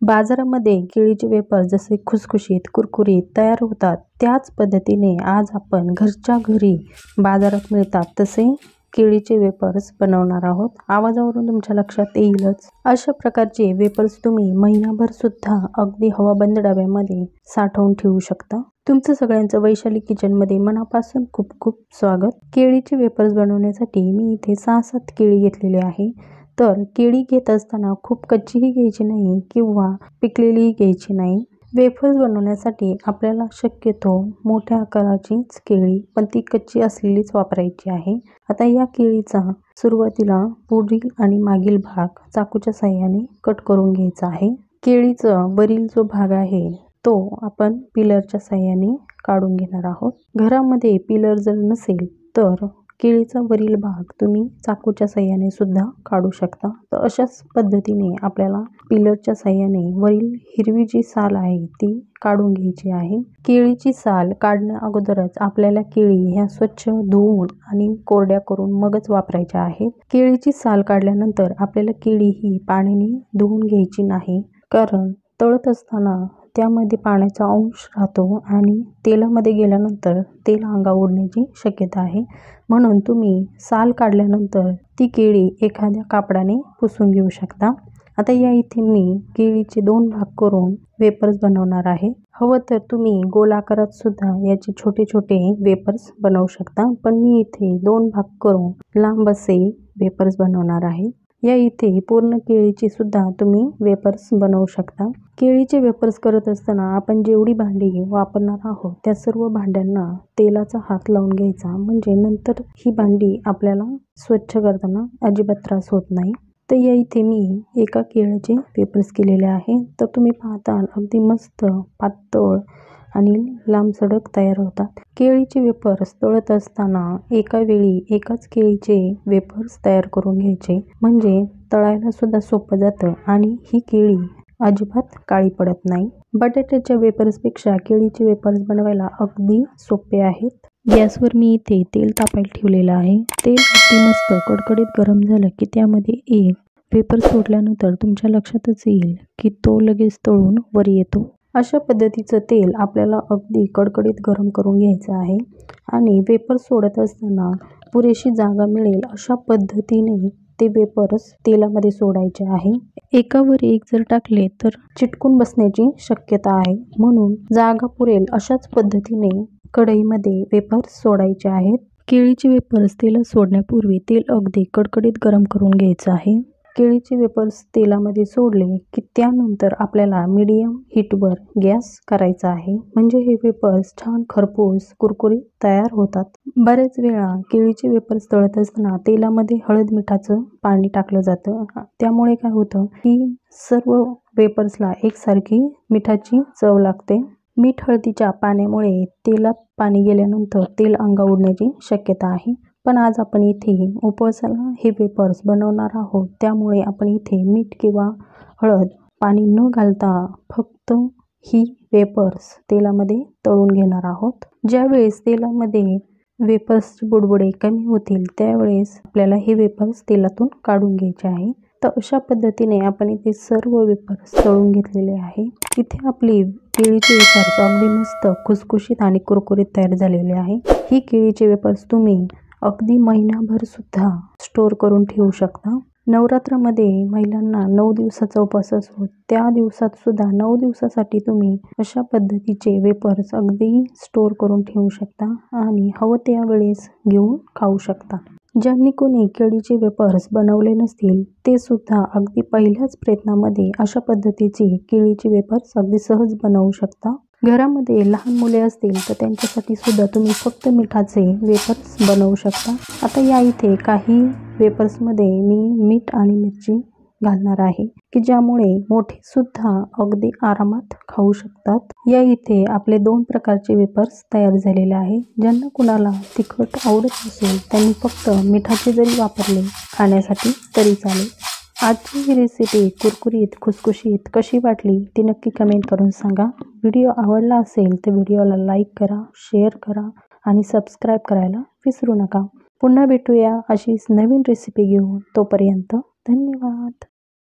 बाजारामध्ये केळीचे वेफर्स जसे खुसखुशीत कुरकुरीत तयार होतात, त्याच पद्धतीने आज आपण घरच्या घरी बाजारात मिळतात तसे केळीचे वेफर्स बनवणार आहोत। आवाजावरून तुमच्या लक्षात येईलच, अशा प्रकारचे वेफर्स तुम्ही महिनाभर सुद्धा अगदी हवाबंद डब्यामध्ये साठवून ठेवू शकता। तुमचं सगळ्यांचं वैशाली किचनमध्ये मनापासून खूप खूप स्वागत। केळीचे वेफर्स बनवण्यासाठी मी इथे 6-7 केळी घेतलेली आहे। तर केळी घेत असताना खूप कच्चीही घ्यायची नाही किंवा पिकलेलीही घ्यायची नाही। वेफर्स बनवण्यासाठी आपल्याला शक्यतो मोठ्या आकाराचीच केळी, पण ती कच्ची असलेलीच वापरायची आहे। आता या केळीचा सुरुवातीला पुढील आणि मागील भाग चाकूच्या साहाय्याने कट करून घ्यायचा आहे। केळीचा वरील जो भाग आहे तो आपण पिलरच्या साहाय्याने काढून घेणार आहोत। घरामध्ये पिलर जर नसेल तर केळीचा वरील भाग तुम्ही चाकूच्या साहाय्याने सुद्धा काढू शकता। तर अशाच पद्धतीने आपल्याला पिलरच्या साहाय्याने वरील हिरवी जी साल आहे ती काढून घ्यायची आहे। केळीची साल काढण्या अगोदरच आपल्याला केळी ह्या स्वच्छ धुवून आणि कोरड्या करून मगच वापरायच्या आहेत। केळीची साल काढल्यानंतर आपल्याला केळी ही पाण्याने धुवून घ्यायची नाही, कारण तळत असताना त्यामध्ये पाण्याचा अंश राहतो आणि तेलामध्ये गेल्यानंतर तेल अंगावर उडण्याची शक्यता आहे। म्हणून तुम्ही साल काढल्यानंतर ती केळी एखाद्या कापडाने पुसून घेऊ शकता। आता या इथे मी केळीचे 2 भाग करून वेफर्स बनवणार आहे। हवं तर तुम्ही गोल आकारात सुद्धा याचे छोटे छोटे वेफर्स बनवू शकता, पण मी इथे 2 भाग करून लांब असे वेफर्स बनवणार आहे। या इथे पूर्ण केळीची सुद्धा तुम्ही वेफर्स बनवू शकता। केळीचे वेफर्स करत असताना आपण जेवढी भांडी वापरणार आहोत त्या सर्व भांड्यांना तेलाचा हात लावून घ्यायचा, म्हणजे नंतर ही भांडी आपल्याला स्वच्छ करताना अजिबात त्रास होत नाही। तर या इथे मी एका केळीचे वेफर्स केलेले आहे। तर तुम्ही पाहता अगदी मस्त पातळ आणि लांब सडक तयार होतात। केळीचे वेफर्स तळत असताना एका वेळी एकाच केळीचे वेफर्स तयार करून घ्यायचे, म्हणजे तळायला सुद्धा सोपं जातं आणि ही केळी अजिबात काळी पडत नाही। बटाट्याच्या वेफर्सपेक्षा केळीचे वेफर्स बनवायला अगदी सोपे आहेत। गॅसवर मी इथे तेल तापायला ठेवलेलं आहे। तेल अगदी मस्त कडकडीत गरम झालं की त्यामध्ये एक वेफर सोडल्यानंतर तुमच्या लक्षातच येईल की तो लगेच तळून वर येतो। अशा पद्धतीचं तेल आपल्याला अगदी कडकडीत गरम करून घ्यायचं आहे आणि वेफर सोडत असताना पुरेशी जागा मिळेल अशा पद्धतीने ते वेफर्स तेलामध्ये सोडायचे आहे। एकावर एक जर टाकले तर चिटकून बसण्याची शक्यता आहे, म्हणून जागा पुरेल अशाच पद्धतीने कढईमध्ये वेफर्स सोडायचे आहेत। केळीचे वेफर्स तेलात सोडण्यापूर्वी तेल अगदी कडकडीत गरम करून घ्यायचं आहे। केळीचे वेफर्स तेलामध्ये सोडले की त्यानंतर आपल्याला मीडियम हीटवर गॅस करायचा आहे, म्हणजे हे वेफर्स छान खरपूस कुरकुरीत तयार होतात। बऱ्याच वेळा केळीचे वेफर्स तळत असताना तेलामध्ये हळद मिठाचं पाणी टाकलं जातं, त्यामुळे काय होतं की सर्व वेफर्सला एकसारखी मिठाची चव लागते। मीठ हळदीच्या पाण्यामुळे तेलात पाणी गेल्यानंतर तेल अंगावर उडण्याची शक्यता आहे, पण आज आपण इथे उपवासाला हे वेफर्स बनवणार आहोत, त्यामुळे आपण इथे मीठ किंवा हळद पाणी न घालता फक्त ही वेफर्स तेलामध्ये तळून घेणार आहोत। ज्यावेळेस तेलामध्ये वेफर्सचे बुडबुडे कमी होतील त्यावेळेस आपल्याला हे वेफर्स तेलातून काढून घ्यायचे आहे। तर अशा पद्धतीने आपण इथे सर्व वेफर्स तळून घेतलेले आहे। इथे आपली केळीचे वेफर्स अगदी मस्त खुसखुशीत आणि कुरकुरीत तयार झालेले आहे। ही केळीचे वेफर्स तुम्ही अगदी महिनाभर सुद्धा स्टोर करून ठेवू शकता। नवरात्रामध्ये महिलांना 9 दिवसाचा उपवास असतो, त्या दिवसात सुद्धा 9 दिवसासाठी तुम्ही अशा पद्धतीचे वेफर्स अगदी स्टोर करून ठेवू शकता आणि हवं त्यावेळेस घेऊन खाऊ शकता। ज्यांनी कोणी केळीचे वेफर्स बनवले नसतील ते सुद्धा अगदी पहिल्याच प्रयत्नामध्ये अशा पद्धतीची केळीचे वेफर्स अगदी सहज बनवू शकता। घरामध्ये लहान मुले असतील तर त्यांच्यासाठी सुद्धा तुम्ही फक्त मिठाचे वेफर्स बनवू शकता। आता या इथे काही वेफर्समध्ये मी मीठ आणि मिरची घालणार आहे की ज्यामुळे मोठे सुद्धा अगदी आरामात खाऊ शकतात। या इथे आपले 2 प्रकारचे वेफर्स तयार झालेले आहे। ज्यांना कुणाला तिखट आवडत नसेल त्यांनी फक्त मिठाचे जरी वापरले खाण्यासाठी तरी चालेल। आजची ही रेसिपी कुरकुरीत खुसखुशीत कशी वाटली ती नक्की कमेंट करून सांगा। व्हिडिओ आवडला असेल तर व्हिडिओला लाईक करा, शेअर करा आणि सबस्क्राईब करायला विसरू नका। पुन्हा भेटूया अशीच नवीन रेसिपी घेऊन, तोपर्यंत धन्यवाद।